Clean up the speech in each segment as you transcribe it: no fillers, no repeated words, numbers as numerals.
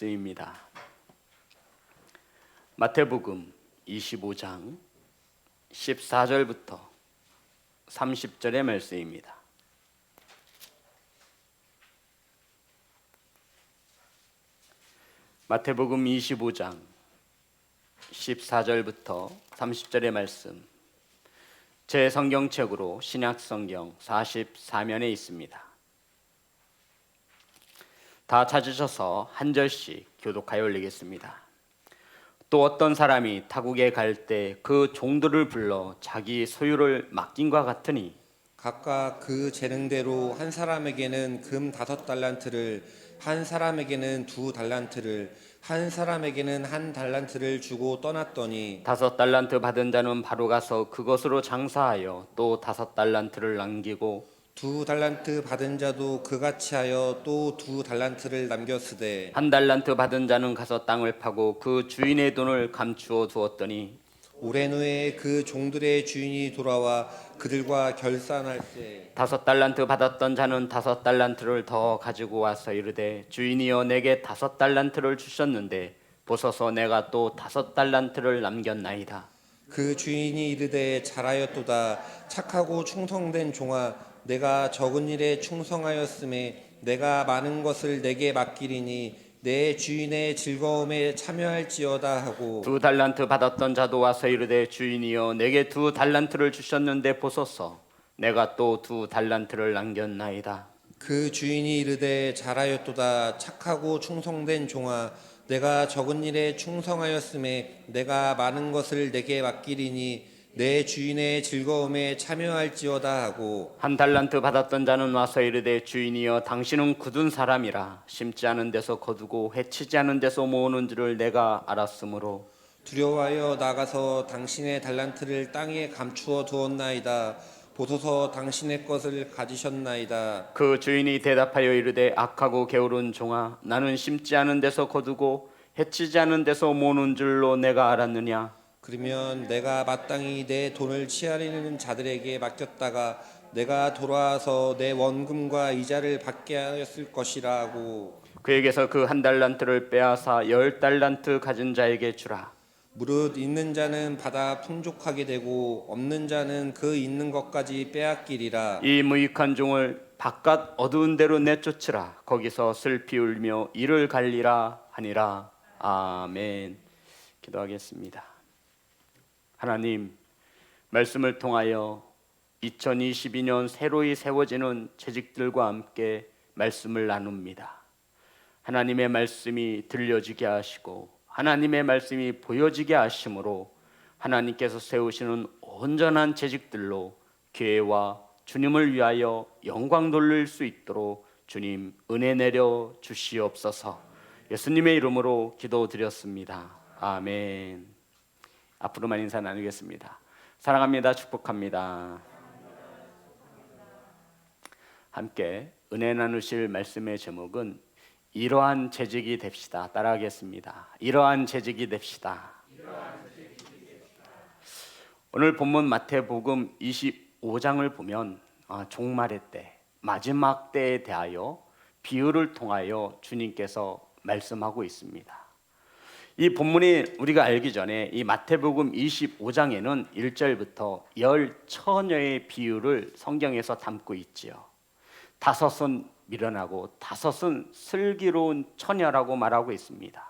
입니다. 마태복음 25장 14절부터 30절의 말씀입니다. 마태복음 25장 14절부터 30절의 말씀, 제 성경책으로 신약성경 44면에 있습니다. 다 찾으셔서 한 절씩 교독하여 올리겠습니다. 또 어떤 사람이 타국에 갈 때 그 종들을 불러 자기 소유를 맡긴과 같으니 각각 그 재능대로 한 사람에게는 금 5달란트를, 한 사람에게는 2달란트를, 한 사람에게는 1달란트를 주고 떠났더니 5달란트 받은 자는 바로 가서 그것으로 장사하여 또 5달란트를 남기고 2달란트 받은 자도 그같이 하여 또 2달란트를 남겼으되 1달란트 받은 자는 가서 땅을 파고 그 주인의 돈을 감추어 두었더니 오랜 후에 그 종들의 주인이 돌아와 그들과 결산할 때 5달란트 받았던 자는 5달란트를 더 가지고 와서 이르되 주인이여 내게 5달란트를 주셨는데 보소서 내가 또 5달란트를 남겼나이다. 그 주인이 이르되 잘하였도다. 착하고 충성된 종아, 내가 적은 일에 충성하였음에 내가 많은 것을 내게 맡기리니 내 주인의 즐거움에 참여할지어다 하고 2달란트 받았던 자도 와서 이르되 주인이여 내게 2달란트를 주셨는데 보소서 내가 또 2달란트를 남겼나이다. 그 주인이 이르되 잘하였도다. 착하고 충성된 종아, 내가 적은 일에 충성하였음에 내가 많은 것을 내게 맡기리니 내 주인의 즐거움에 참여할지어다 하고 1달란트 받았던 자는 와서 이르되 주인이여 당신은 굳은 사람이라 심지 않은 데서 거두고 해치지 않은 데서 모으는 줄을 내가 알았으므로 두려워하여 나가서 당신의 달란트를 땅에 감추어 두었나이다. 보소서 당신의 것을 가지셨나이다. 그 주인이 대답하여 이르되 악하고 게으른 종아 나는 심지 않은 데서 거두고 해치지 않은 데서 모으는 줄로 내가 알았느냐. 그러면 내가 마땅히 내 돈을 치하리는 자들에게 맡겼다가 내가 돌아와서 내 원금과 이자를 받게 하였을 것이라 하고 그에게서 그 1달란트를 빼앗아 10달란트 가진 자에게 주라. 무릇 있는 자는 받아 풍족하게 되고 없는 자는 그 있는 것까지 빼앗기리라. 이 무익한 종을 바깥 어두운 데로 내쫓으라. 거기서 슬피 울며 이를 갈리라 하니라. 아멘. 기도하겠습니다. 하나님, 말씀을 통하여 2022년 새로이 세워지는 재직들과 함께 말씀을 나눕니다. 하나님의 말씀이 들려지게 하시고 하나님의 말씀이 보여지게 하심으로 하나님께서 세우시는 온전한 재직들로 교회와 주님을 위하여 영광 돌릴 수 있도록 주님 은혜 내려 주시옵소서. 예수님의 이름으로 기도드렸습니다. 아멘. 앞으로만 인사 나누겠습니다. 사랑합니다. 축복합니다. 함께 은혜 나누실 말씀의 제목은 이러한 재직이 됩시다. 따라하겠습니다. 이러한 재직이 됩시다. 오늘 본문 마태복음 25장을 보면 종말의 때, 마지막 때에 대하여 비유를 통하여 주님께서 말씀하고 있습니다. 이 본문이 우리가 알기 전에 이 마태복음 25장에는 1절부터 10처녀의 비유를 성경에서 담고 있지요. 5은 미련하고 5은 슬기로운 처녀라고 말하고 있습니다.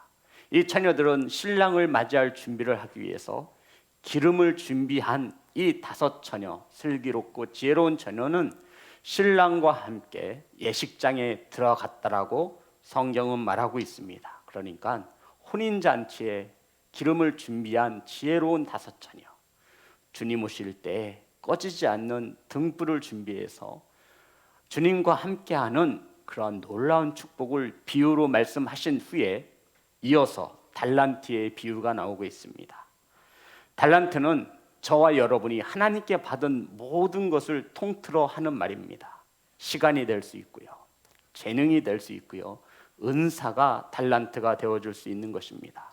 이 처녀들은 신랑을 맞이할 준비를 하기 위해서 기름을 준비한 이 5처녀, 슬기롭고 지혜로운 처녀는 신랑과 함께 예식장에 들어갔다라고 성경은 말하고 있습니다. 그러니까 혼인잔치에 기름을 준비한 지혜로운 5처녀, 주님 오실 때 꺼지지 않는 등불을 준비해서 주님과 함께하는 그런 놀라운 축복을 비유로 말씀하신 후에 이어서 달란트의 비유가 나오고 있습니다. 달란트는 저와 여러분이 하나님께 받은 모든 것을 통틀어 하는 말입니다. 시간이 될 수 있고요, 재능이 될 수 있고요, 은사가 달란트가 되어줄 수 있는 것입니다.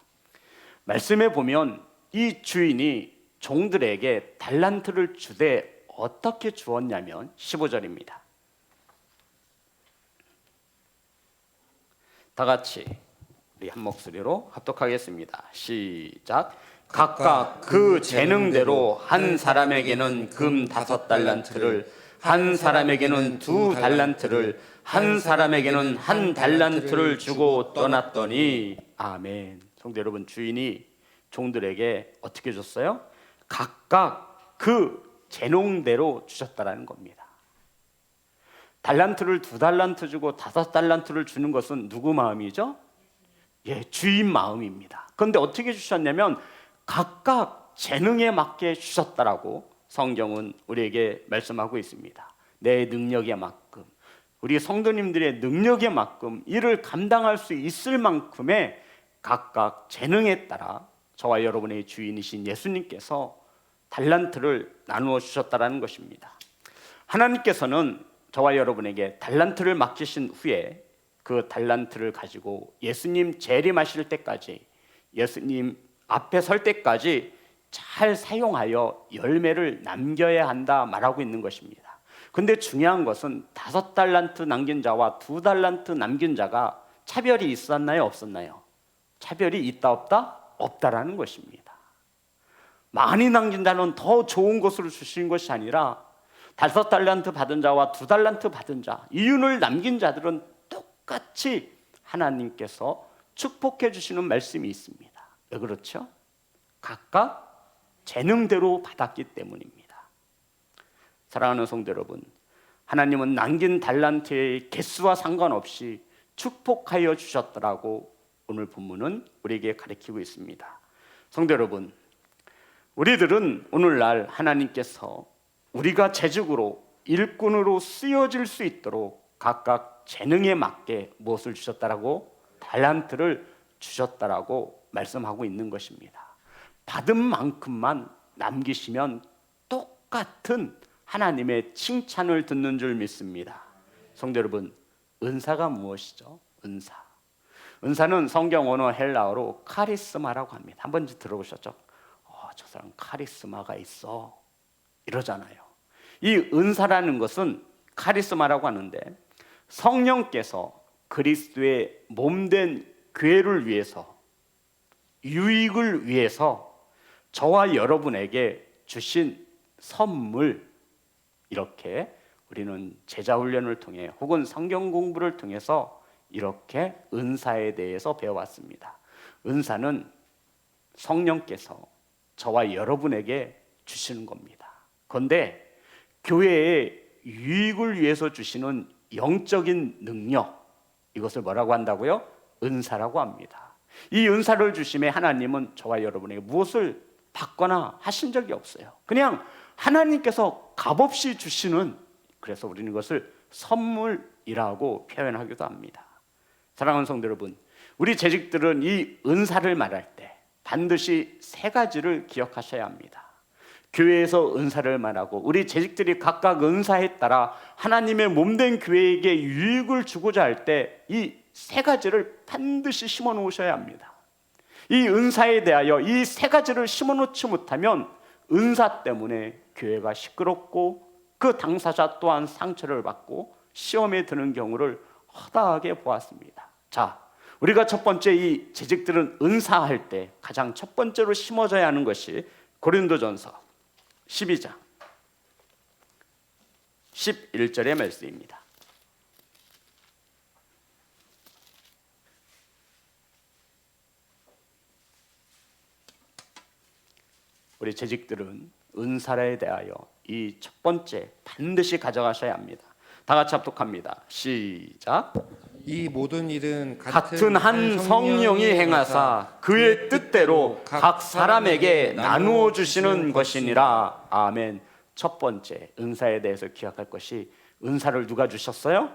말씀에 보면 이 주인이 종들에게 달란트를 주되 어떻게 주었냐면 15절입니다. 다 같이 우리 한 목소리로 합독하겠습니다. 시작. 각각 그 재능대로 한 사람에게는 금 5달란트를, 한 사람에게는 2달란트를, 한 사람에게는 1달란트를 주고 떠났더니. 아멘. 성도 여러분, 주인이 종들에게 어떻게 줬어요? 각각 그 재능대로 주셨다라는 겁니다. 달란트를 2달란트 주고 5달란트를 주는 것은 누구 마음이죠? 예, 주인 마음입니다. 그런데 어떻게 주셨냐면 각각 재능에 맞게 주셨다라고 성경은 우리에게 말씀하고 있습니다. 내 능력에 만큼, 우리 성도님들의 능력에 만큼 일을 감당할 수 있을 만큼의 각각 재능에 따라 저와 여러분의 주인이신 예수님께서 달란트를 나누어 주셨다라는 것입니다. 하나님께서는 저와 여러분에게 달란트를 맡기신 후에 그 달란트를 가지고 예수님 재림하실 때까지, 예수님 앞에 설 때까지 잘 사용하여 열매를 남겨야 한다 말하고 있는 것입니다. 근데 중요한 것은 5달란트 남긴 자와 2달란트 남긴 자가 차별이 있었나요, 없었나요? 차별이 있다 없다? 없다라는 것입니다. 많이 남긴 자는 더 좋은 것으로 주신 것이 아니라 5달란트 받은 자와 2달란트 받은 자, 이윤을 남긴 자들은 똑같이 하나님께서 축복해 주시는 말씀이 있습니다. 왜 그렇죠? 각각 재능대로 받았기 때문입니다. 사랑하는 성도 여러분, 하나님은 남긴 달란트의 개수와 상관없이 축복하여 주셨더라고 오늘 본문은 우리에게 가르치고 있습니다. 성도 여러분, 우리들은 오늘날 하나님께서 우리가 재직으로 일꾼으로 쓰여질 수 있도록 각각 재능에 맞게 무엇을 주셨다라고? 달란트를 주셨다라고 말씀하고 있는 것입니다. 받은 만큼만 남기시면 똑같은 하나님의 칭찬을 듣는 줄 믿습니다. 성도 여러분, 은사가 무엇이죠? 은사는 성경 언어 헬라어로 카리스마라고 합니다. 한 번쯤 들어보셨죠? 저 사람 카리스마가 있어 이러잖아요. 이 은사라는 것은 카리스마라고 하는데 성령께서 그리스도의 몸된 교회를 위해서, 유익을 위해서 저와 여러분에게 주신 선물, 이렇게 우리는 제자훈련을 통해 혹은 성경 공부를 통해서 이렇게 은사에 대해서 배워왔습니다. 은사는 성령께서 저와 여러분에게 주시는 겁니다. 그런데 교회의 유익을 위해서 주시는 영적인 능력, 이것을 뭐라고 한다고요? 은사라고 합니다. 이 은사를 주심에 하나님은 저와 여러분에게 무엇을 받거나 하신 적이 없어요. 그냥 하나님께서 값없이 주시는, 그래서 우리는 이것을 선물이라고 표현하기도 합니다. 사랑하는 성도 여러분, 우리 재직들은 이 은사를 말할 때 반드시 3가지를 기억하셔야 합니다. 교회에서 은사를 말하고 우리 재직들이 각각 은사에 따라 하나님의 몸된 교회에게 유익을 주고자 할 때 이 3가지를 반드시 심어 놓으셔야 합니다. 이 은사에 대하여 이 3가지를 심어 놓지 못하면 은사 때문에 교회가 시끄럽고 그 당사자 또한 상처를 받고 시험에 드는 경우를 허다하게 보았습니다. 자, 우리가 첫 번째 이 재직들은 은사할 때 가장 첫 번째로 심어져야 하는 것이 고린도전서 12장 11절의 말씀입니다. 우리 재직들은 은사에 대하여 이 첫 번째 반드시 가져가셔야 합니다. 다 같이 합독합니다. 시작. 이 모든 일은 같은 한 성령이 행하사 그의 뜻대로 각 사람에게 나누어 주시는 것이니라. 아멘. 첫 번째 은사에 대해서 기억할 것이, 은사를 누가 주셨어요?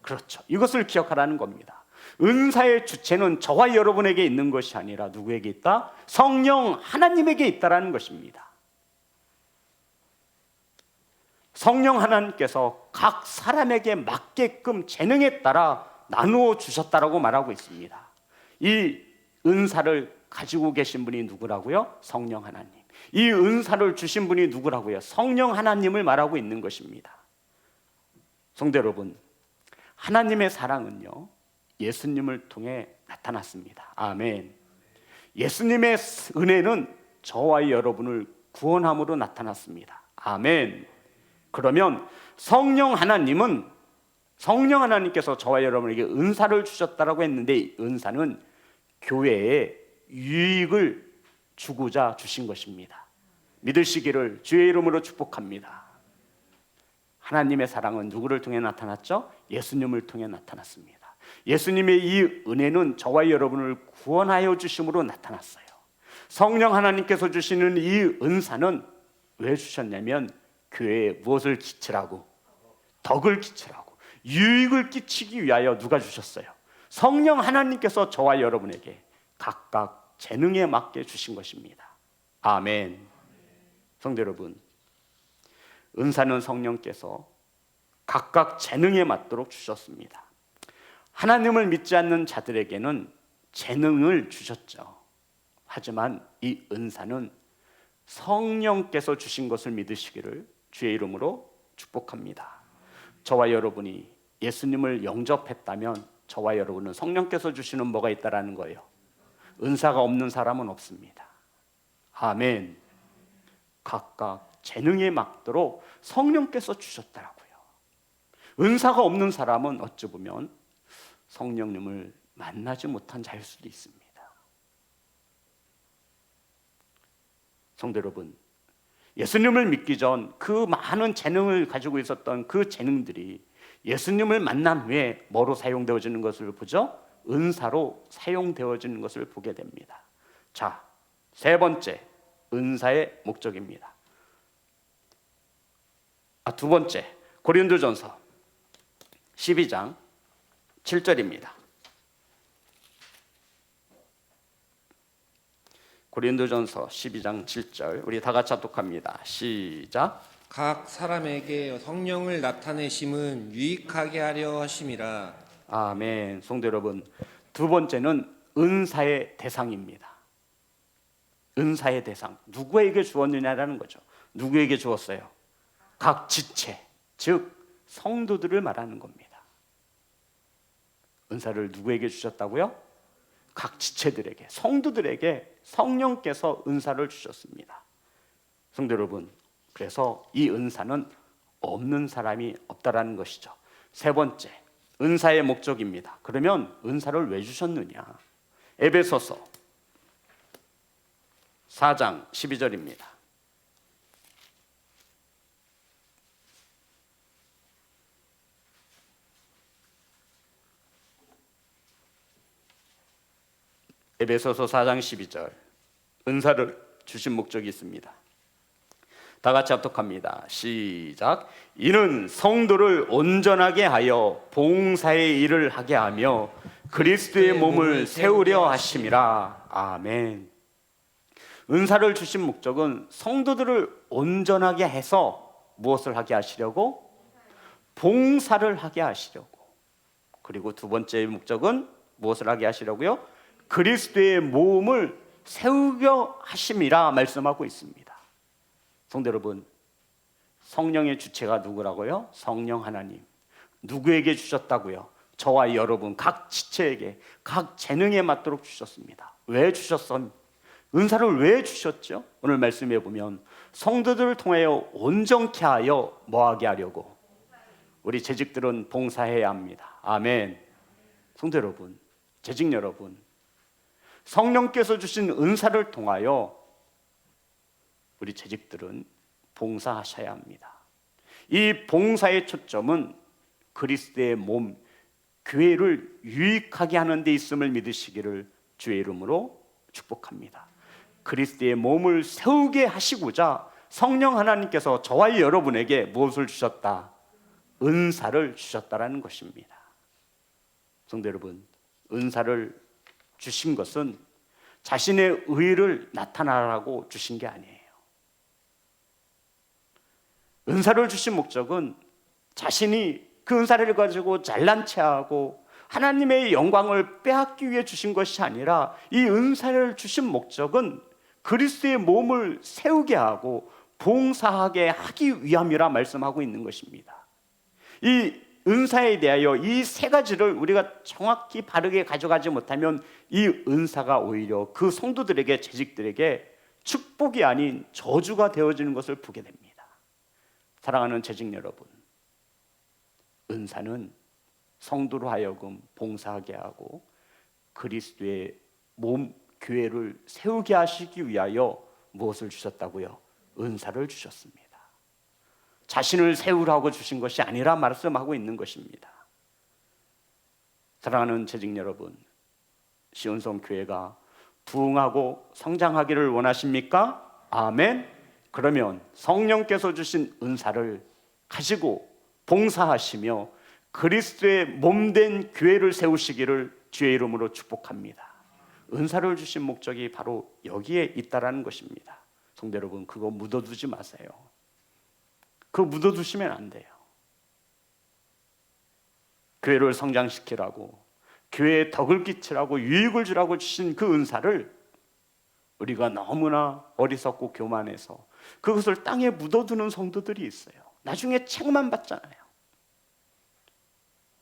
그렇죠. 이것을 기억하라는 겁니다. 은사의 주체는 저와 여러분에게 있는 것이 아니라 누구에게 있다? 성령 하나님에게 있다라는 것입니다. 성령 하나님께서 각 사람에게 맞게끔 재능에 따라 나누어 주셨다라고 말하고 있습니다. 이 은사를 가지고 계신 분이 누구라고요? 성령 하나님. 이 은사를 주신 분이 누구라고요? 성령 하나님을 말하고 있는 것입니다. 성도 여러분, 하나님의 사랑은요, 예수님을 통해 나타났습니다. 아멘. 예수님의 은혜는 저와 여러분을 구원함으로 나타났습니다. 아멘. 그러면 성령 하나님께서 저와 여러분에게 은사를 주셨다라고 했는데, 이 은사는 교회에 유익을 주고자 주신 것입니다. 믿으시기를 주의 이름으로 축복합니다. 하나님의 사랑은 누구를 통해 나타났죠? 예수님을 통해 나타났습니다. 예수님의 이 은혜는 저와 여러분을 구원하여 주심으로 나타났어요. 성령 하나님께서 주시는 이 은사는 왜 주셨냐면 교회에 무엇을 끼치라고? 덕을 끼치라고, 유익을 끼치기 위하여 누가 주셨어요? 성령 하나님께서 저와 여러분에게 각각 재능에 맞게 주신 것입니다. 아멘. 성도 여러분, 은사는 성령께서 각각 재능에 맞도록 주셨습니다. 하나님을 믿지 않는 자들에게는 재능을 주셨죠. 하지만 이 은사는 성령께서 주신 것을 믿으시기를 주의 이름으로 축복합니다. 저와 여러분이 예수님을 영접했다면 저와 여러분은 성령께서 주시는 뭐가 있다라는 거예요. 은사가 없는 사람은 없습니다. 아멘. 각각 재능에 맞도록 성령께서 주셨더라고요. 은사가 없는 사람은 어찌 보면 성령님을 만나지 못한 자일 수도 있습니다. 성도 여러분, 예수님을 믿기 전 그 많은 재능을 가지고 있었던 그 재능들이 예수님을 만난 후에 뭐로 사용되어지는 것을 보죠? 은사로 사용되어지는 것을 보게 됩니다. 자, 세 번째, 은사의 목적입니다. 두 번째, 고린도전서 12장 7절입니다. 고린도전서 12장 7절, 우리 다 같이 합독합니다. 시작. 각 사람에게 성령을 나타내심은 유익하게 하려 하심이라. 아멘. 성도 여러분, 두 번째는 은사의 대상입니다. 은사의 대상, 누구에게 주었느냐라는 거죠. 누구에게 주었어요? 각 지체, 즉 성도들을 말하는 겁니다. 은사를 누구에게 주셨다고요? 각 지체들에게, 성도들에게 성령께서 은사를 주셨습니다. 성도 여러분, 그래서 이 은사는 없는 사람이 없다라는 것이죠. 세 번째, 은사의 목적입니다. 그러면 은사를 왜 주셨느냐? 에베소서 4장 12절입니다. 에베소서 4장 12절, 은사를 주신 목적이 있습니다. 다 같이 합독합니다. 시작. 이는 성도를 온전하게 하여 봉사의 일을 하게 하며 그리스도의 몸을 세우려 하심이라. 아멘. 은사를 주신 목적은 성도들을 온전하게 해서 무엇을 하게 하시려고? 봉사를 하게 하시려고. 그리고 두 번째 목적은 무엇을 하게 하시려고요? 그리스도의 몸을 세우려 하심이라 말씀하고 있습니다. 성도 여러분, 성령의 주체가 누구라고요? 성령 하나님. 누구에게 주셨다고요? 저와 여러분 각 지체에게, 각 재능에 맞도록 주셨습니다. 왜 주셨습니까? 은사를 왜 주셨죠? 오늘 말씀해 보면 성도들을 통하여 온전케 하여 뭐하게 하려고? 우리 재직들은 봉사해야 합니다. 아멘. 성도 여러분, 재직 여러분, 성령께서 주신 은사를 통하여 우리 재직들은 봉사하셔야 합니다. 이 봉사의 초점은 그리스도의 몸, 교회를 유익하게 하는 데 있음을 믿으시기를 주의 이름으로 축복합니다. 그리스도의 몸을 세우게 하시고자 성령 하나님께서 저와 여러분에게 무엇을 주셨다? 은사를 주셨다라는 것입니다. 성도 여러분, 은사를 주신 것은 자신의 의를 나타나라고 주신 게 아니에요. 은사를 주신 목적은 자신이 그 은사를 가지고 잘난 체하고 하나님의 영광을 빼앗기 위해 주신 것이 아니라 이 은사를 주신 목적은 그리스도의 몸을 세우게 하고 봉사하게 하기 위함이라 말씀하고 있는 것입니다. 이 은사에 대하여 이 세 가지를 우리가 정확히 바르게 가져가지 못하면 이 은사가 오히려 그 성도들에게, 재직들에게 축복이 아닌 저주가 되어지는 것을 보게 됩니다. 사랑하는 재직 여러분, 은사는 성도로 하여금 봉사하게 하고 그리스도의 몸 교회를 세우게 하시기 위하여 무엇을 주셨다고요? 은사를 주셨습니다. 자신을 세우라고 주신 것이 아니라 말씀하고 있는 것입니다. 사랑하는 재직 여러분, 시온성 교회가 부흥하고 성장하기를 원하십니까? 아멘. 그러면 성령께서 주신 은사를 가지고 봉사하시며 그리스도의 몸된 교회를 세우시기를 주의 이름으로 축복합니다. 은사를 주신 목적이 바로 여기에 있다라는 것입니다. 성도 여러분, 그거 묻어두지 마세요. 그거 묻어두시면 안 돼요. 교회를 성장시키라고, 교회에 덕을 끼치라고, 유익을 주라고 주신 그 은사를 우리가 너무나 어리석고 교만해서 그것을 땅에 묻어두는 성도들이 있어요. 나중에 책만 받잖아요.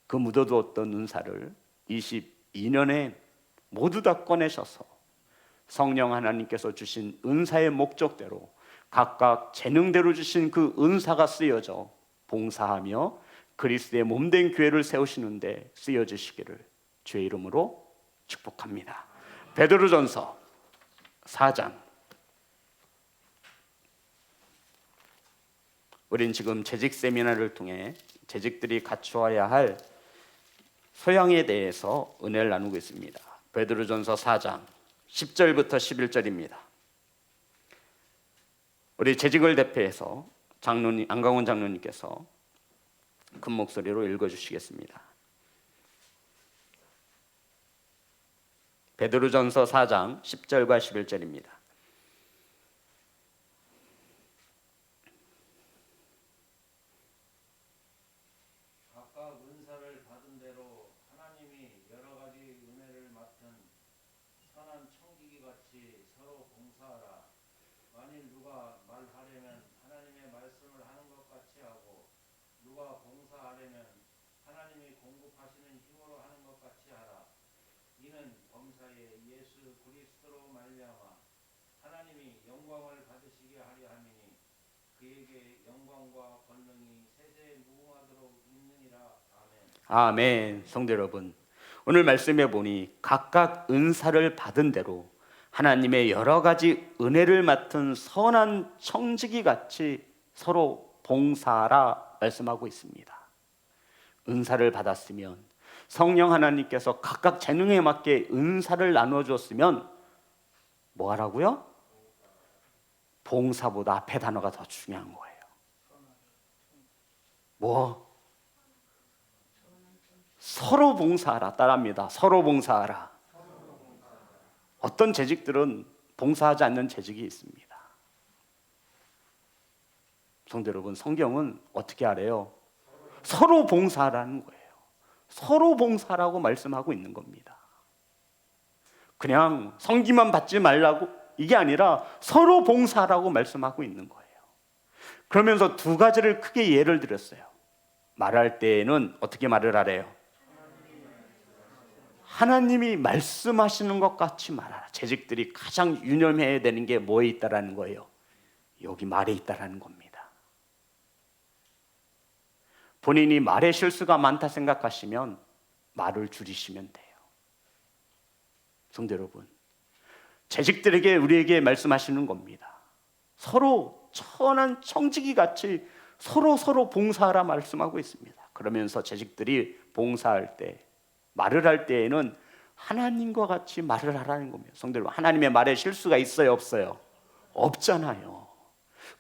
그 묻어두었던 은사를 22년에 모두 다 꺼내셔서 성령 하나님께서 주신 은사의 목적대로 각각 재능대로 주신 그 은사가 쓰여져 봉사하며 그리스도의 몸된 교회를 세우시는데 쓰여지시기를 주의 이름으로 축복합니다. 베드로전서 4장. 우린 지금 재직 세미나를 통해 재직들이 갖추어야 할 소양에 대해서 은혜를 나누고 있습니다. 베드로전서 4장 10절부터 11절입니다. 우리 재직을 대표해서 장로님, 안강원 장로님께서 큰 목소리로 읽어주시겠습니다. 베드로전서 4장 10절과 11절입니다. 각각 은사를 받은 대로 하나님이 여러 가지 은혜를 맡은 선한 청지기 같이 서로 봉사하라. 만일 누가 말하려면 하나님의 말씀을 하는 것 같이 하고 누가 봉사하려면 하나님이 공급하시는 힘으로 하는 것 같이 하라. 이는 범사에 예수 그리스도로 말미암아 하나님이 영광을 받으시게 하려 함이니 그에게 영광과 권능이 세세에 무궁하도록 있느니라. 아멘. 아멘. 성도 여러분, 오늘 말씀해 보니 각각 은사를 받은 대로 하나님의 여러 가지 은혜를 맡은 선한 청지기 같이 서로 봉사하라 말씀하고 있습니다. 은사를 받았으면 성령 하나님께서 각각 재능에 맞게 은사를 나누어 줬으면 뭐 하라고요? 봉사보다 앞에 단어가 더 중요한 거예요. 뭐? 서로 봉사하라. 따라합니다. 서로 봉사하라. 어떤 재직들은 봉사하지 않는 재직이 있습니다. 성도 여러분, 성경은 어떻게 하래요? 서로 봉사하라는 거예요. 서로 봉사라고 말씀하고 있는 겁니다. 그냥 성기만 받지 말라고 이게 아니라 서로 봉사하라고 말씀하고 있는 거예요. 그러면서 두 가지를 크게 예를 들었어요. 말할 때에는 어떻게 말을 하래요? 하나님이 말씀하시는 것 같이 말하라. 재직들이 가장 유념해야 되는 게 뭐에 있다라는 거예요? 여기 말에 있다라는 겁니다. 본인이 말에 실수가 많다 생각하시면 말을 줄이시면 돼요. 성도 여러분, 재직들에게 우리에게 말씀하시는 겁니다. 서로 천한 청지기 같이 서로 봉사하라 말씀하고 있습니다. 그러면서 재직들이 봉사할 때, 말을 할 때에는 하나님과 같이 말을 하라는 겁니다. 성도 여러분, 하나님의 말에 실수가 있어요, 없어요? 없잖아요.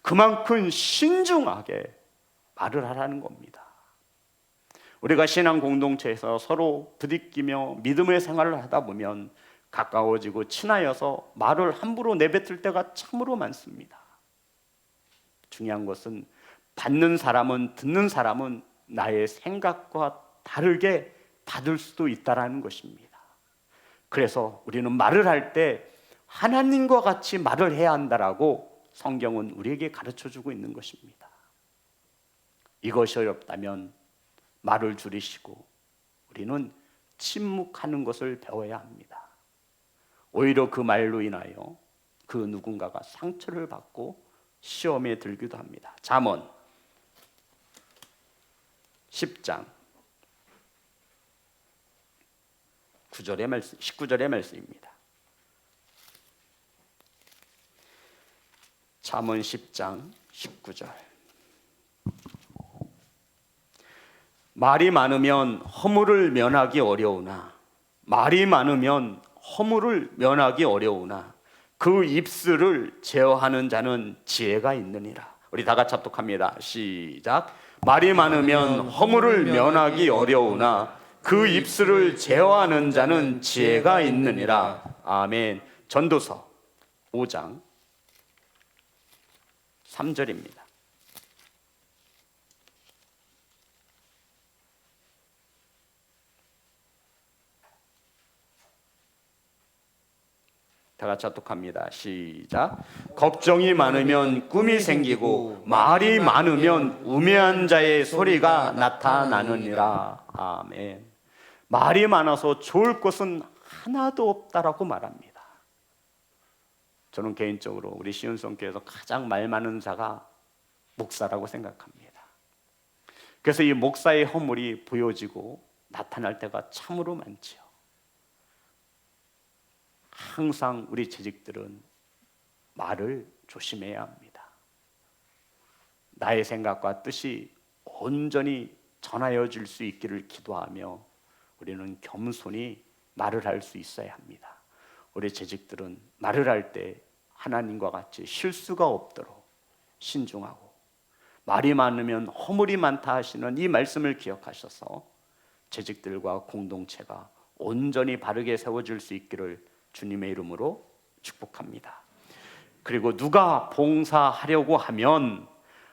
그만큼 신중하게 말을 하라는 겁니다. 우리가 신앙 공동체에서 서로 부딪히며 믿음의 생활을 하다 보면 가까워지고 친하여서 말을 함부로 내뱉을 때가 참으로 많습니다. 중요한 것은 받는 사람은, 듣는 사람은 나의 생각과 다르게 받을 수도 있다라는 것입니다. 그래서 우리는 말을 할 때 하나님과 같이 말을 해야 한다라고 성경은 우리에게 가르쳐주고 있는 것입니다. 이것이 어렵다면 말을 줄이시고 우리는 침묵하는 것을 배워야 합니다. 오히려 그 말로 인하여 그 누군가가 상처를 받고 시험에 들기도 합니다. 잠언 10장 9절의 말씀, 19절의 말씀입니다. 잠언 10장 19절. 말이 많으면 허물을 면하기 어려우나 말이 많으면 허물을 면하기 어려우나 그 입술을 제어하는 자는 지혜가 있느니라. 우리 다 같이 합독합니다. 시작. 말이 많으면 허물을 면하기 어려우나 그 입술을 제어하는 자는 지혜가 있느니라. 아멘. 전도서 5장 3절입니다. 다 같이 합독합니다. 시작. 걱정이 많으면 꿈이 생기고 말이 많으면 우매한 자의 소리가 나타나느니라. 아멘. 말이 많아서 좋을 것은 하나도 없다라고 말합니다. 저는 개인적으로 우리 시은성교회에서 가장 말 많은 자가 목사라고 생각합니다. 그래서 이 목사의 허물이 보여지고 나타날 때가 참으로 많지요. 항상 우리 재직들은 말을 조심해야 합니다. 나의 생각과 뜻이 온전히 전하여 줄 수 있기를 기도하며 우리는 겸손히 말을 할 수 있어야 합니다. 우리 재직들은 말을 할 때 하나님과 같이 실수가 없도록 신중하고 말이 많으면 허물이 많다 하시는 이 말씀을 기억하셔서 재직들과 공동체가 온전히 바르게 세워질 수 있기를 주님의 이름으로 축복합니다. 그리고 누가 봉사하려고 하면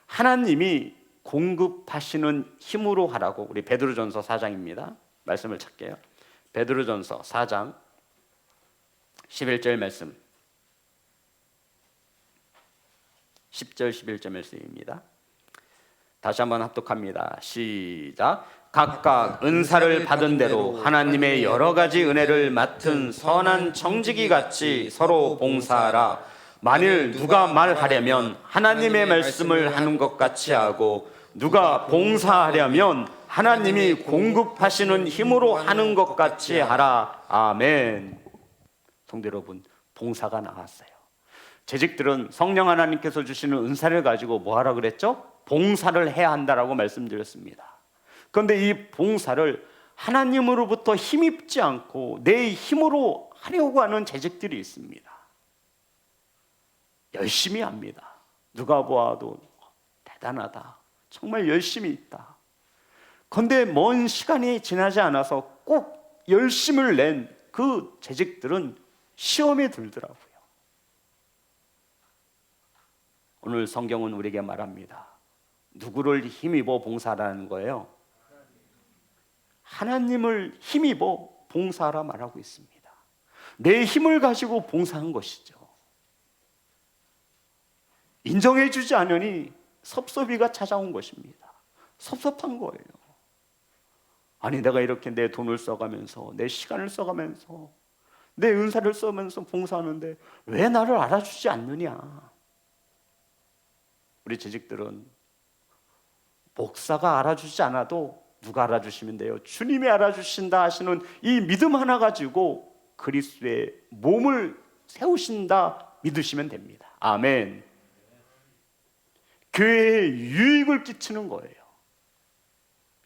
하나님이 공급하시는 힘으로 하라고. 우리 베드로전서 4장입니다. 말씀을 찾게요. 베드로전서 4장 11절 말씀, 10절 11절 말씀입니다. 다시 한번 합독합니다. 시작. 각각 은사를 받은 대로 하나님의 여러 가지 은혜를 맡은 선한 청지기 같이 서로 봉사하라. 만일 누가 말하려면 하나님의 말씀을 하는 것 같이 하고 누가 봉사하려면 하나님이 공급하시는 힘으로 하는 것 같이 하라. 아멘. 성도 여러분, 봉사가 나왔어요. 재직들은 성령 하나님께서 주시는 은사를 가지고 뭐 하라 그랬죠? 봉사를 해야 한다라고 말씀드렸습니다. 그런데 이 봉사를 하나님으로부터 힘입지 않고 내 힘으로 하려고 하는 재직들이 있습니다. 열심히 합니다. 누가 보아도 대단하다, 정말 열심히 있다. 그런데 먼 시간이 지나지 않아서 꼭 열심을 낸 그 재직들은 시험에 들더라고요. 오늘 성경은 우리에게 말합니다. 누구를 힘입어 봉사하라는 거예요? 하나님을 힘입어 봉사하라 말하고 있습니다. 내 힘을 가지고 봉사한 것이죠. 인정해 주지 않으니 섭섭이가 찾아온 것입니다. 섭섭한 거예요. 아니, 내가 이렇게 내 돈을 써가면서 내 시간을 써가면서 내 은사를 써면서 봉사하는데 왜 나를 알아주지 않느냐. 우리 재직들은 목사가 알아주지 않아도 누가 알아주시면 돼요? 주님이 알아주신다 하시는 이 믿음 하나 가지고 그리스도의 몸을 세우신다 믿으시면 됩니다. 아멘. 교회에 유익을 끼치는 거예요.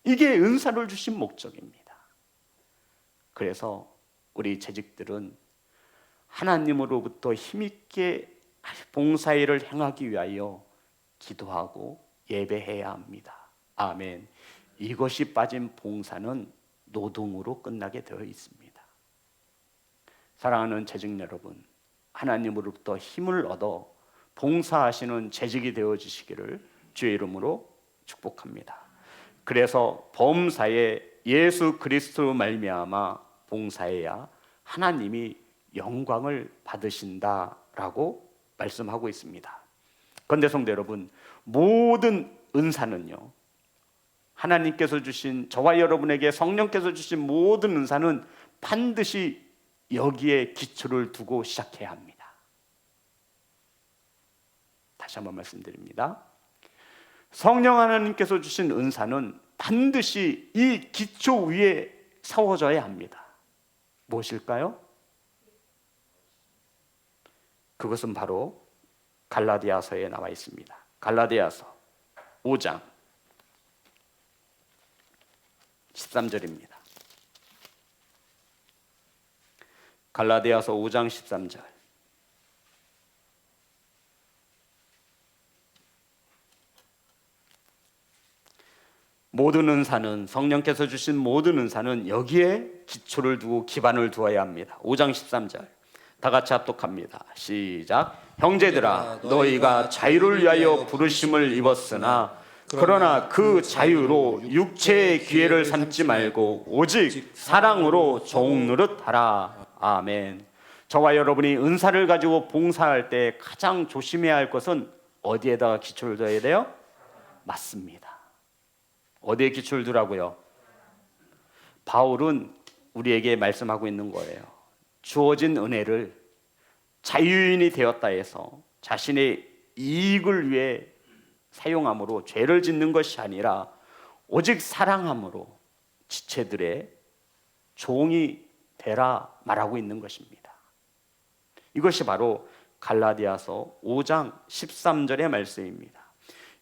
이게 은사를 주신 목적입니다. 그래서 우리 재직들은 하나님으로부터 힘있게 봉사일을 행하기 위하여 기도하고 예배해야 합니다. 아멘. 이것이 빠진 봉사는 노동으로 끝나게 되어 있습니다. 사랑하는 재직 여러분, 하나님으로부터 힘을 얻어 봉사하시는 재직이 되어지시기를 주의 이름으로 축복합니다. 그래서 범사에 예수 그리스도 말미암아 봉사해야 하나님이 영광을 받으신다라고 말씀하고 있습니다. 그런데 성도 여러분, 모든 은사는요, 하나님께서 주신, 저와 여러분에게 성령께서 주신 모든 은사는 반드시 여기에 기초를 두고 시작해야 합니다. 다시 한번 말씀드립니다. 성령 하나님께서 주신 은사는 반드시 이 기초 위에 세워져야 합니다. 무엇일까요? 그것은 바로 갈라디아서에 나와 있습니다. 갈라디아서 5장 13절입니다. 갈라디아서 5장 13절. 모든 은사는, 성령께서 주신 모든 은사는 여기에 기초를 두고 기반을 두어야 합니다. 5장 13절 다 같이 합독합니다. 시작. 형제들아, 너희가 자유를 위하여 부르심을 입었으나 그러나 그 자유로 육체의 기회를 삼지 말고 오직 사랑으로 종 노릇하라. 아멘. 저와 여러분이 은사를 가지고 봉사할 때 가장 조심해야 할 것은 어디에다가 기초를 둬야 돼요? 맞습니다. 어디에 기초를 두라고요? 바울은 우리에게 말씀하고 있는 거예요. 주어진 은혜를 자유인이 되었다 해서 자신의 이익을 위해 사용함으로 죄를 짓는 것이 아니라 오직 사랑함으로 지체들의 종이 되라 말하고 있는 것입니다. 이것이 바로 갈라디아서 5장 13절의 말씀입니다.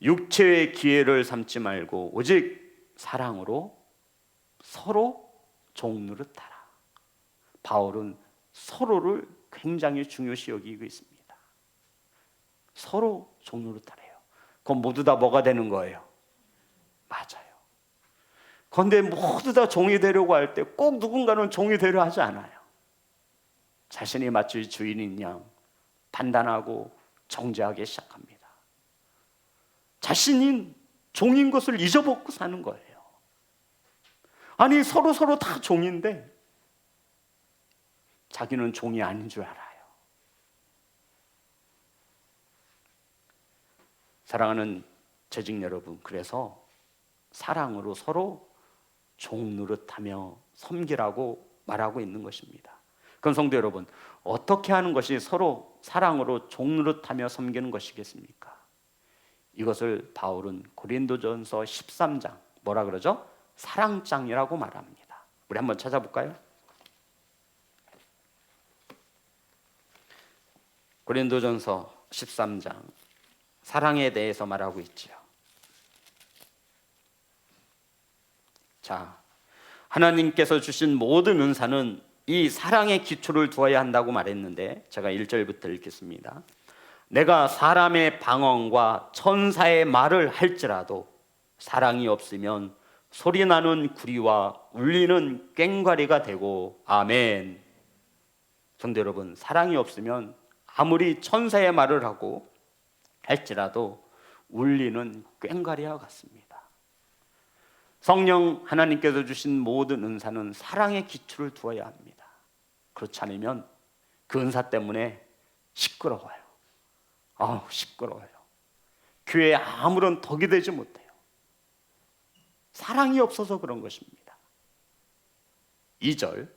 육체의 기회를 삼지 말고 오직 사랑으로 서로 종 노릇하라. 바울은 서로를 굉장히 중요시 여기고 있습니다. 서로 종 노릇하래요. 그건 모두 다 뭐가 되는 거예요? 맞아요. 그런데 모두 다 종이 되려고 할 때 꼭 누군가는 종이 되려 하지 않아요. 자신이 마치 주인인 양 판단하고 정죄하기 시작합니다. 자신인 종인 것을 잊어먹고 사는 거예요. 아니 서로 다 종인데 자기는 종이 아닌 줄 알아요. 사랑하는 재직 여러분, 그래서 사랑으로 서로 종 노릇하며 섬기라고 말하고 있는 것입니다. 그럼 성도 여러분, 어떻게 하는 것이 서로 사랑으로 종 노릇하며 섬기는 것이겠습니까? 이것을 바울은 고린도전서 13장 뭐라 그러죠? 사랑장이라고 말합니다. 우리 한번 찾아볼까요? 고린도전서 13장 사랑에 대해서 말하고 있지요. 자, 하나님께서 주신 모든 은사는 이 사랑의 기초를 두어야 한다고 말했는데 제가 1절부터 읽겠습니다. 내가 사람의 방언과 천사의 말을 할지라도 사랑이 없으면 소리나는 구리와 울리는 꽹과리가 되고 아멘. 성도 여러분, 사랑이 없으면 아무리 천사의 말을 하고 할지라도 울리는 꽹과리와 같습니다. 성령 하나님께서 주신 모든 은사는 사랑의 기초를 두어야 합니다. 그렇지 않으면 그 은사 때문에 시끄러워요. 시끄러워요. 교회에 아무런 덕이 되지 못해요. 사랑이 없어서 그런 것입니다. 2절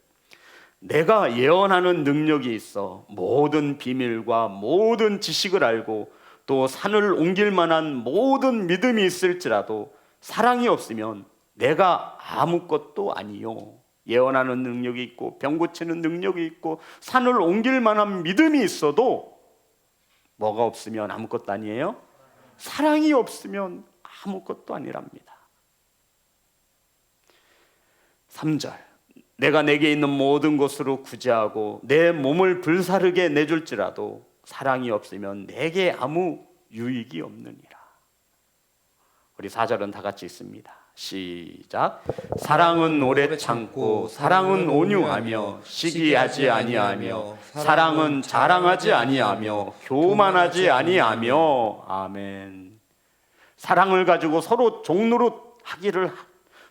내가 예언하는 능력이 있어 모든 비밀과 모든 지식을 알고 또 산을 옮길 만한 모든 믿음이 있을지라도 사랑이 없으면 내가 아무것도 아니요. 예언하는 능력이 있고 병 고치는 능력이 있고 산을 옮길 만한 믿음이 있어도 뭐가 없으면 아무것도 아니에요? 사랑이 없으면 아무것도 아니랍니다. 3절 내가 내게 있는 모든 것으로 구제하고 내 몸을 불사르게 내줄지라도 사랑이 없으면 내게 아무 유익이 없느니라. 우리 4절은 다 같이 있습니다. 시작. 사랑은 오래 참고 사랑은 온유하며 시기하지 아니하며 사랑은 자랑하지 아니하며 교만하지 아니하며 아멘. 사랑을 가지고 서로 종노릇 하기를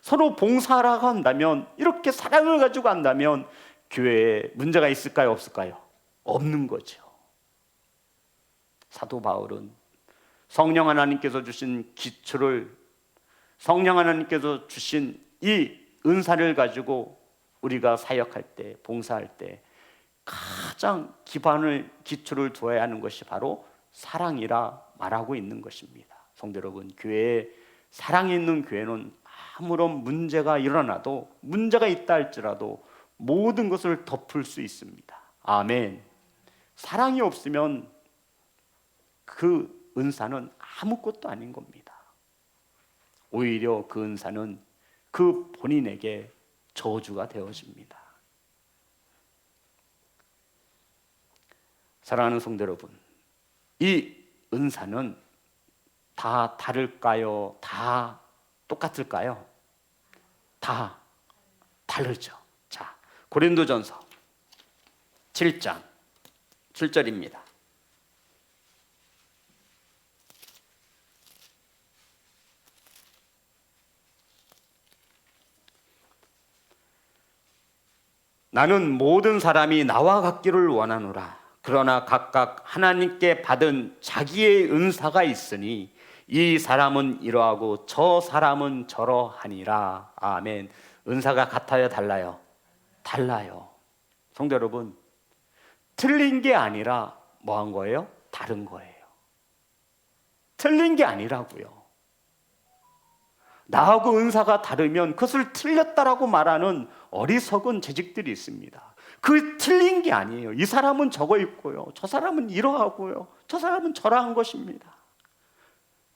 서로 봉사하라고 한다면, 이렇게 사랑을 가지고 한다면 교회에 문제가 있을까요? 없을까요? 없는 거죠. 사도 바울은 성령 하나님께서 주신 기초를 성령 하나님께서 주신 이 은사를 가지고 우리가 사역할 때, 봉사할 때 가장 기초를 두어야 하는 것이 바로 사랑이라 말하고 있는 것입니다. 성도 여러분, 교회에 사랑이 있는 교회는 아무런 문제가 일어나도, 문제가 있다 할지라도 모든 것을 덮을 수 있습니다. 아멘. 사랑이 없으면 그 은사는 아무것도 아닌 겁니다. 오히려 그 은사는 그 본인에게 저주가 되어집니다. 사랑하는 성도 여러분, 이 은사는 다 다를까요? 다 똑같을까요? 다 다르죠. 자, 고린도전서 7장 7절입니다. 나는 모든 사람이 나와 같기를 원하노라. 그러나 각각 하나님께 받은 자기의 은사가 있으니 이 사람은 이러하고 저 사람은 저러하니라. 아멘. 은사가 같아요, 달라요? 달라요. 성도 여러분, 틀린 게 아니라 뭐 한 거예요? 다른 거예요. 틀린 게 아니라고요. 나하고 은사가 다르면 그것을 틀렸다라고 말하는 어리석은 재직들이 있습니다. 그 틀린 게 아니에요. 이 사람은 저거 있고요, 저 사람은 이러하고요, 저 사람은 저러한 것입니다.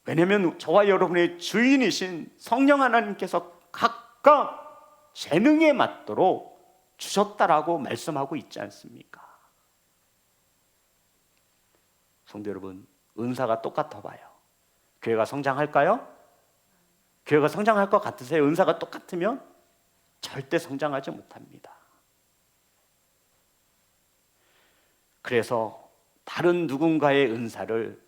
왜냐하면 저와 여러분의 주인이신 성령 하나님께서 각각 재능에 맞도록 주셨다라고 말씀하고 있지 않습니까? 성도 여러분, 은사가 똑같아 봐요. 교회가 성장할까요? 교회가 성장할 것 같으세요? 은사가 똑같으면 절대 성장하지 못합니다. 그래서 다른 누군가의 은사를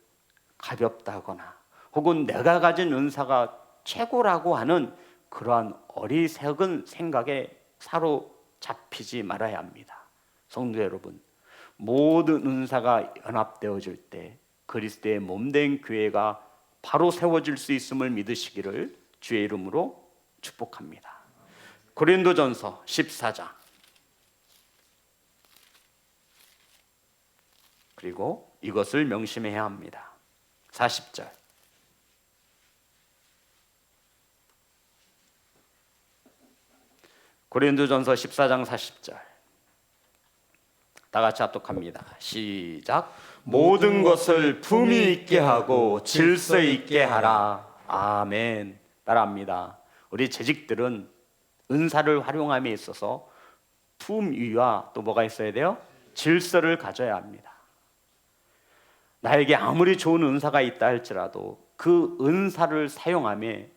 가볍다거나 혹은 내가 가진 은사가 최고라고 하는 그러한 어리석은 생각에 사로잡히지 말아야 합니다. 성도 여러분, 모든 은사가 연합되어질 때 그리스도의 몸된 교회가 바로 세워질 수 있음을 믿으시기를 주의 이름으로 축복합니다. 고린도전서 14장 그리고 이것을 명심해야 합니다. 40절 고린도전서 14장 40절 다 같이 합독합니다. 시작. 모든 것을 품위 있게 하고 질서 있게 하라. 아멘. 따라합니다. 우리 재직들은 은사를 활용함에 있어서 품위와 또 뭐가 있어야 돼요? 질서를 가져야 합니다. 나에게 아무리 좋은 은사가 있다 할지라도 그 은사를 사용함에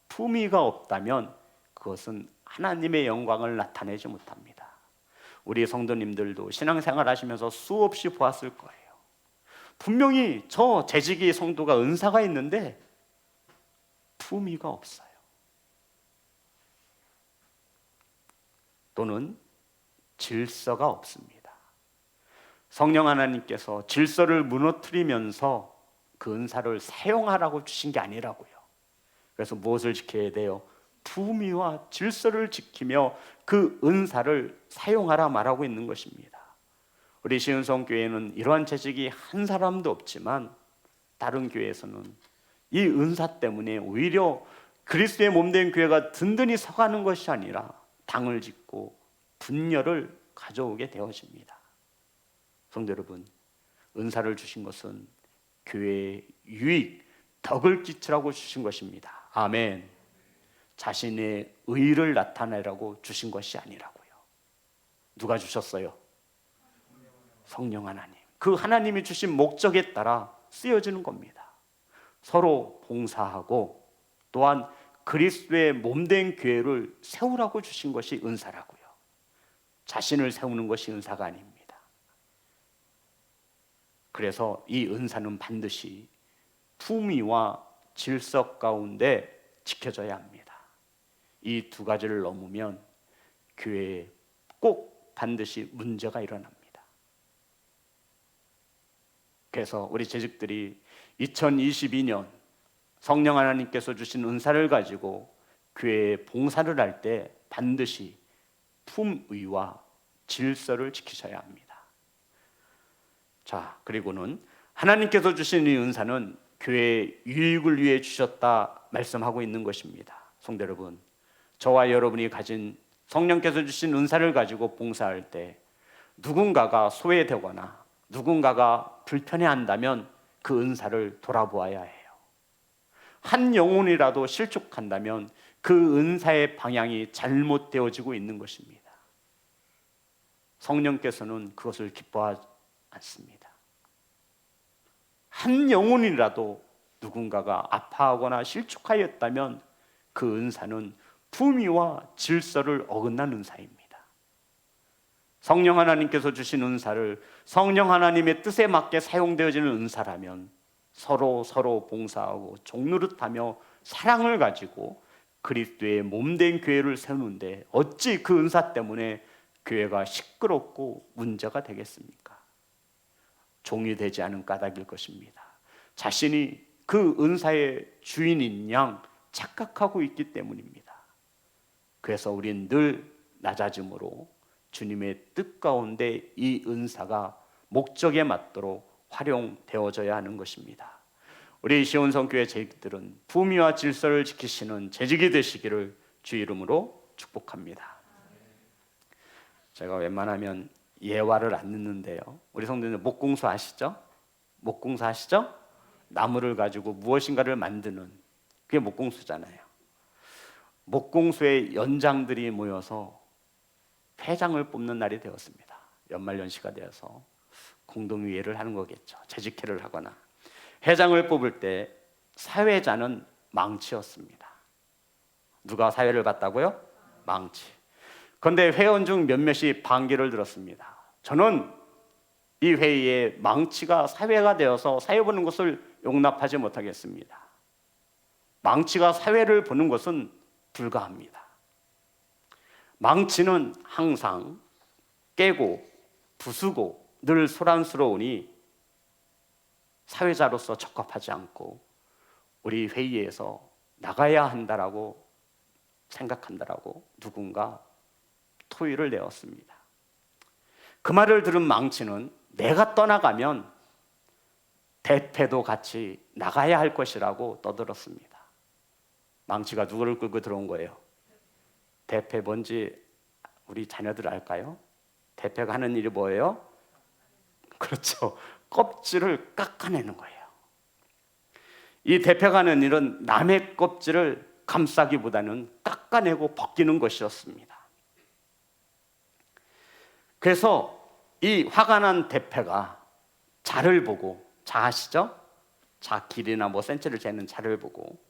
품위가 없다면 그것은 하나님의 영광을 나타내지 못합니다. 우리 성도님들도 신앙생활 하시면서 수없이 보았을 거예요. 분명히 저 재직의 성도가 은사가 있는데 품위가 없어요. 또는 질서가 없습니다. 성령 하나님께서 질서를 무너뜨리면서 그 은사를 사용하라고 주신 게 아니라고요. 그래서 무엇을 지켜야 돼요? 품위와 질서를 지키며 그 은사를 사용하라 말하고 있는 것입니다. 우리 시은성교회는 이러한 재직이 한 사람도 없지만 다른 교회에서는 이 은사 때문에 오히려 그리스도의 몸된 교회가 든든히 서가는 것이 아니라 당을 짓고 분열을 가져오게 되어집니다. 성도 여러분, 은사를 주신 것은 교회의 유익, 덕을 끼치라고 주신 것입니다. 아멘. 자신의 의를 나타내라고 주신 것이 아니라고요. 누가 주셨어요? 성령 하나님. 그 하나님이 주신 목적에 따라 쓰여지는 겁니다. 서로 봉사하고 또한 그리스도의 몸된 교회를 세우라고 주신 것이 은사라고요. 자신을 세우는 것이 은사가 아닙니다. 그래서 이 은사는 반드시 품위와 질서 가운데 지켜져야 합니다. 이 두 가지를 넘으면 교회에 꼭 반드시 문제가 일어납니다. 그래서 우리 재직들이 2022년 성령 하나님께서 주신 은사를 가지고 교회에 봉사를 할 때 반드시 품위와 질서를 지키셔야 합니다. 자, 그리고는 하나님께서 주신 이 은사는 교회의 유익을 위해 주셨다 말씀하고 있는 것입니다. 성도 여러분, 저와 여러분이 가진 성령께서 주신 은사를 가지고 봉사할 때 누군가가 소외되거나 누군가가 불편해한다면 그 은사를 돌아보아야 해요. 한 영혼이라도 실족한다면 그 은사의 방향이 잘못되어지고 있는 것입니다. 성령께서는 그것을 기뻐하지 않습니다. 한 영혼이라도 누군가가 아파하거나 실족하였다면 그 은사는 품위와 질서를 어긋난 은사입니다. 성령 하나님께서 주신 은사를 성령 하나님의 뜻에 맞게 사용되어지는 은사라면 서로 봉사하고 종노릇하며 사랑을 가지고 그리스도의 몸된 교회를 세우는데 어찌 그 은사 때문에 교회가 시끄럽고 문제가 되겠습니까? 종이 되지 않은 까닭일 것입니다. 자신이 그 은사의 주인인 양 착각하고 있기 때문입니다. 그래서 우린 늘 낮아짐으로 주님의 뜻 가운데 이 은사가 목적에 맞도록 활용되어져야 하는 것입니다. 우리 시온성교회 재직들은 품위와 질서를 지키시는 재직이 되시기를 주 이름으로 축복합니다. 제가 웬만하면 예화를 안 넣는데요, 우리 성도님들 목공소 아시죠? 목공소 아시죠? 나무를 가지고 무엇인가를 만드는 그게 목공소잖아요. 목공소의 연장들이 모여서 회장을 뽑는 날이 되었습니다. 연말연시가 되어서 공동회의를 하는 거겠죠. 재직회를 하거나. 회장을 뽑을 때 사회자는 망치였습니다. 누가 사회를 봤다고요? 망치. 그런데 회원 중 몇몇이 반기를 들었습니다. 저는 이 회의에 망치가 사회가 되어서 사회 보는 것을 용납하지 못하겠습니다. 망치가 사회를 보는 것은 불가합니다. 망치는 항상 깨고 부수고 늘 소란스러우니 사회자로서 적합하지 않고 우리 회의에서 나가야 한다라고 생각한다라고 누군가 토의를 내었습니다. 그 말을 들은 망치는 내가 떠나가면 대패도 같이 나가야 할 것이라고 떠들었습니다. 망치가 누구를 끌고 들어온 거예요? 대패 뭔지 우리 자녀들 알까요? 대패가 하는 일이 뭐예요? 그렇죠. 껍질을 깎아내는 거예요. 이 대패가 하는 일은 남의 껍질을 감싸기보다는 깎아내고 벗기는 것이었습니다. 그래서 이 화가 난 대패가 자를 보고, 자 아시죠? 자 길이나 뭐 센치를 재는 자를 보고,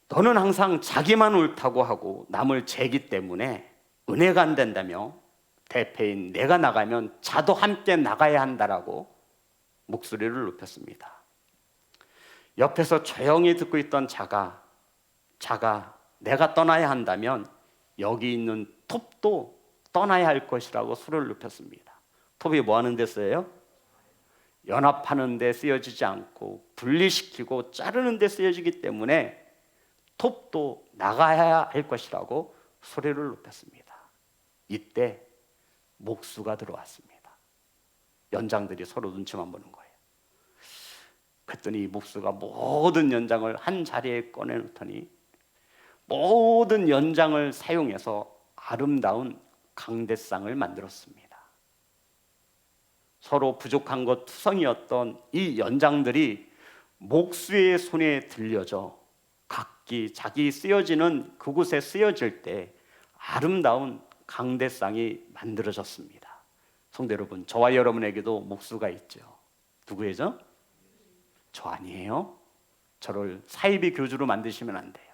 너는 항상 자기만 옳다고 하고 남을 재기 때문에 은혜가 안 된다며 대패인 내가 나가면 자도 함께 나가야 한다라고 목소리를 높였습니다. 옆에서 조용히 듣고 있던 자가 내가 떠나야 한다면 여기 있는 톱도 떠나야 할 것이라고 소리를 높였습니다. 톱이 뭐 하는 데 쓰여요? 연합하는 데 쓰여지지 않고 분리시키고 자르는 데 쓰여지기 때문에 톱도 나가야 할 것이라고 소리를 높였습니다. 이때 목수가 들어왔습니다. 연장들이 서로 눈치만 보는 거예요. 그랬더니 목수가 모든 연장을 한 자리에 꺼내놓더니 모든 연장을 사용해서 아름다운 강대상을 만들었습니다. 서로 부족한 것 투성이었던 이 연장들이 목수의 손에 들려져 각기 자기 쓰여지는 그곳에 쓰여질 때 아름다운 강대상이 만들어졌습니다. 성도 여러분, 저와 여러분에게도 목수가 있죠. 누구예요? 저 아니에요? 저를 사이비 교주로 만드시면 안 돼요.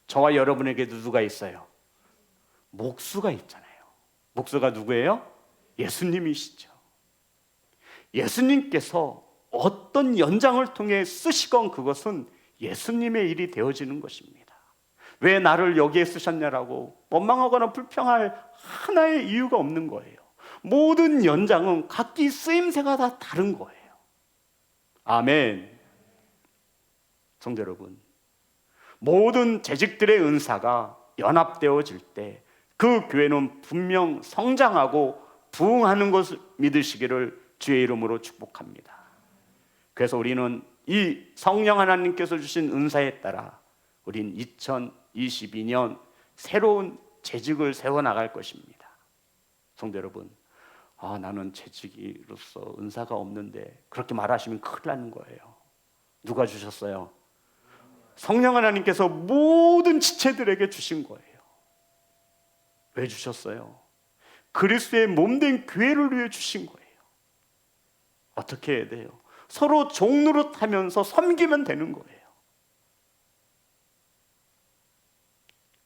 저와 여러분에게도 누가 있어요? 목수가 있잖아요. 목수가 누구예요? 예수님이시죠. 예수님께서 어떤 연장을 통해 쓰시건 그것은 예수님의 일이 되어지는 것입니다. 왜 나를 여기에 쓰셨냐라고 원망하거나 불평할 하나의 이유가 없는 거예요. 모든 연장은 각기 쓰임새가 다 다른 거예요. 아멘. 성도 여러분, 모든 재직들의 은사가 연합되어질 때 그 교회는 분명 성장하고 부흥하는 것을 믿으시기를 주의 이름으로 축복합니다. 그래서 우리는 이 성령 하나님께서 주신 은사에 따라 우린 2022년 새로운 재직을 세워나갈 것입니다. 성도 여러분, 나는 재직으로서 은사가 없는데, 그렇게 말하시면 큰일 나는 거예요. 누가 주셨어요? 성령 하나님께서 모든 지체들에게 주신 거예요. 왜 주셨어요? 그리스도의 몸된 교회를 위해 주신 거예요. 어떻게 해야 돼요? 서로 종노릇하면서 섬기면 되는 거예요.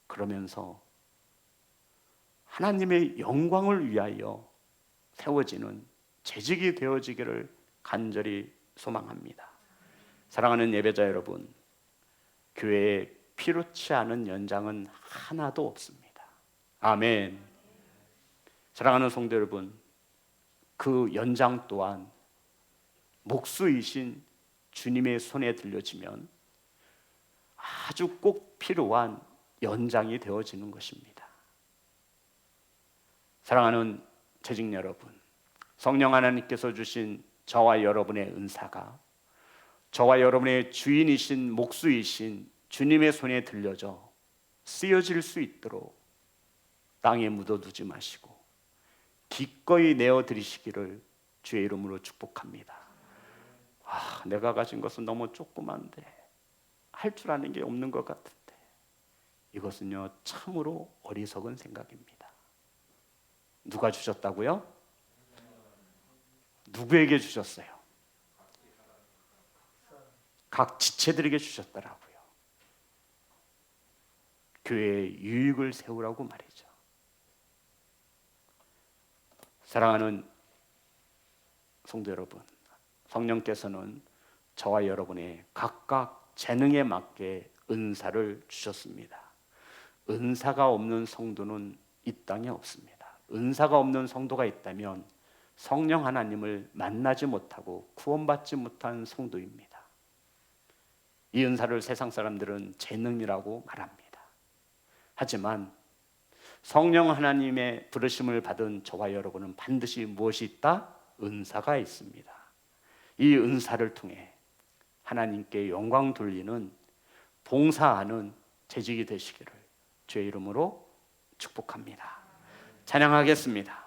그러면서 하나님의 영광을 위하여 세워지는 재직이 되어지기를 간절히 소망합니다. 사랑하는 예배자 여러분, 교회에 필요치 않은 연장은 하나도 없습니다. 아멘. 사랑하는 성도 여러분, 그 연장 또한 목수이신 주님의 손에 들려지면 아주 꼭 필요한 연장이 되어지는 것입니다. 사랑하는 재직 여러분, 성령 하나님께서 주신 저와 여러분의 은사가 저와 여러분의 주인이신 목수이신 주님의 손에 들려져 쓰여질 수 있도록 땅에 묻어두지 마시고 기꺼이 내어드리시기를 주의 이름으로 축복합니다. 내가 가진 것은 너무 조그만데, 할 줄 아는 게 없는 것 같은데, 이것은요 참으로 어리석은 생각입니다. 누가 주셨다고요? 누구에게 주셨어요? 각 지체들에게 주셨더라고요. 교회의 유익을 세우라고 말이죠. 사랑하는 성도 여러분, 성령께서는 저와 여러분의 각각 재능에 맞게 은사를 주셨습니다. 은사가 없는 성도는 이 땅에 없습니다. 은사가 없는 성도가 있다면 성령 하나님을 만나지 못하고 구원받지 못한 성도입니다. 이 은사를 세상 사람들은 재능이라고 말합니다. 하지만 성령 하나님의 부르심을 받은 저와 여러분은 반드시 무엇이 있다? 은사가 있습니다. 이 은사를 통해 하나님께 영광 돌리는, 봉사하는 재직이 되시기를 주의 이름으로 축복합니다. 찬양하겠습니다.